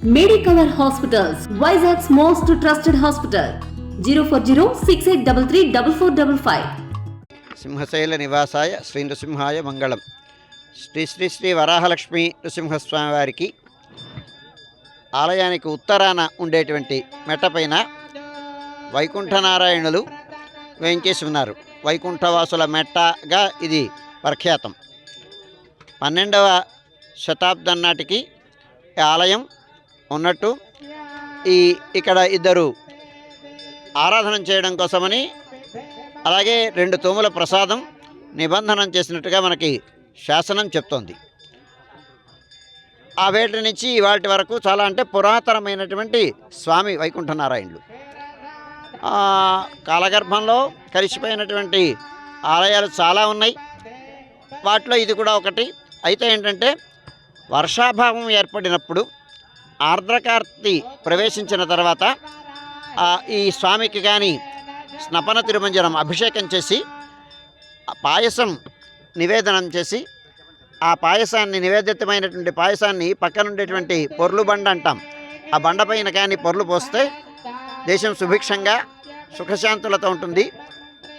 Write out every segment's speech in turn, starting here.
Medicover Hospitals, Vizag's most trusted hospital. 04068334455. సింహశైల నివాసాయ Shri నృసింహాయ మంగళం. శ్రీ శ్రీ శ్రీ వరాహలక్ష్మి నృసింహస్వామి వారికి ఆలయానికి ఉత్తరాన ఉండేటువంటి మెట్టపైన వైకుంఠనారాయణులు వేంచేసి ఉన్నారు. వైకుంఠవాసుల మెట్టగా ఇది ప్రఖ్యాతం. 12వ శతాబ్దం నాటికి ఈ ఆలయం ఉన్నట్టు ఇక్కడ ఇద్దరు ఆరాధన చేయడం కోసమని, అలాగే 2 తూముల ప్రసాదం నిబంధనం చేసినట్టుగా మనకి శాసనం చెప్తోంది. ఆ వేటి నుంచి ఇవాటి వరకు చాలా అంటే పురాతనమైనటువంటి స్వామి వైకుంఠనారాయణులు. కాలగర్భంలో కలిసిపోయినటువంటి ఆలయాలు చాలా ఉన్నాయి. వాటిలో ఇది కూడా ఒకటి. అయితే ఏంటంటే వర్షాభావం ఏర్పడినప్పుడు ఆర్ద్రకార్తి ప్రవేశించిన తర్వాత ఈ స్వామికి కానీ స్నపన తిరుమంజనం అభిషేకం చేసి పాయసం నివేదనం చేసి, ఆ పాయసాన్ని నివేదితమైనటువంటి పాయసాన్ని పక్కనుండేటువంటి పొర్లు బండ అంటాం, ఆ బండపైన కానీ పొర్లు పోస్తే దేశం సుభిక్షంగా సుఖశాంతులతో ఉంటుంది,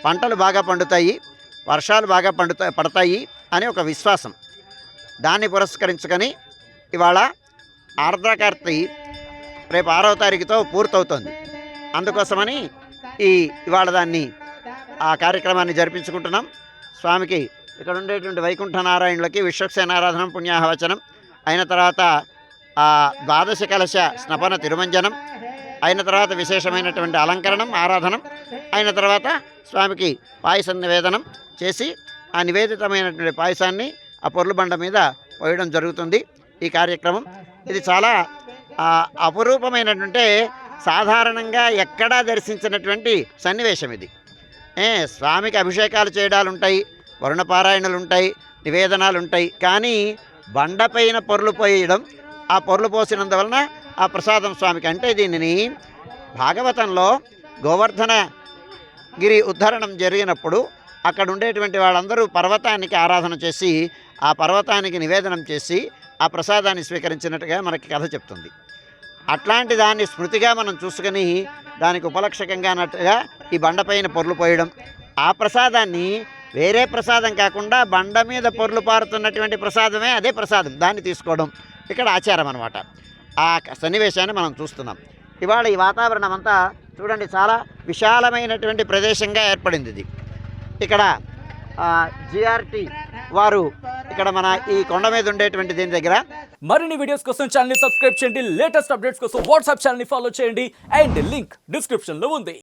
పంటలు బాగా పండుతాయి, వర్షాలు బాగా పడతాయి అని ఒక విశ్వాసం. దాన్ని పురస్కరించుకొని ఇవాళ ఆర్ద్రకార్తి రేపు 6వ తారీఖుతో పూర్తవుతుంది. అందుకోసమని ఇవాళ ఆ కార్యక్రమాన్ని జరిపించుకుంటున్నాం. స్వామికి ఇక్కడ ఉండేటువంటి వైకుంఠనారాయణులకి విశ్వక్సేనారాధనం పుణ్యాహవచనం అయిన తర్వాత ద్వాదశ కలశ స్నపన తిరుమంజనం అయిన తర్వాత విశేషమైనటువంటి అలంకరణం ఆరాధనం అయిన తర్వాత స్వామికి పాయసం నివేదనం చేసి ఆ నివేదితమైనటువంటి పాయసాన్ని ఆ పొర్లు బండ మీద పోయడం జరుగుతుంది. ఈ కార్యక్రమం ఇది చాలా అపురూపమైనటువంటి, సాధారణంగా ఎక్కడా దర్శించినటువంటి సన్నివేశం ఇది. స్వామికి అభిషేకాలు చేయడాలు ఉంటాయి, వరుణపారాయణలు ఉంటాయి, నివేదనాలు ఉంటాయి, కానీ బండపైన పొర్లు పోయడం, ఆ పొర్లు పోసినందువలన ఆ ప్రసాదం స్వామికి. అంటే దీనిని భాగవతంలో గోవర్ధనగిరి ఉద్ధరణం జరిగినప్పుడు అక్కడ ఉండేటువంటి వాళ్ళందరూ పర్వతానికి ఆరాధన చేసి ఆ పర్వతానికి నివేదనం చేసి ఆ ప్రసాదాన్ని స్వీకరించినట్టుగా మనకి కథ చెప్తుంది. అట్లాంటి దాన్ని స్మృతిగా మనం చూసుకొని దానికి ఉపలక్షకంగా అన్నట్టుగా ఈ బండపైన పొర్లు పోయడం, ఆ ప్రసాదాన్ని వేరే ప్రసాదం కాకుండా బండ మీద పొర్లు పారుతున్నటువంటి ప్రసాదమే అదే ప్రసాదం, దాన్ని తీసుకోవడం ఇక్కడ ఆచారం అన్నమాట. ఆ సన్నివేశాన్ని మనం చూస్తున్నాం. ఇవాళ ఈ వాతావరణం అంతా చూడండి, చాలా విశాలమైనటువంటి ప్రదేశంగా ఏర్పడింది ఇది. ఇక్కడ జిఆర్టీ వారు ఇక్కడ మన ఈ కొండ మీద ఉండేటువంటి దీని దగ్గర మరిన్ని వీడియోస్ కోసం ఛానల్ ని సబ్స్క్రైబ్ చేయండి. లేటెస్ట్ అప్డేట్స్ కోసం వాట్సాప్ ఛానల్ ని ఫాలో చేయండి. అండ్ లింక్ డిస్క్రిప్షన్ లో ఉంది.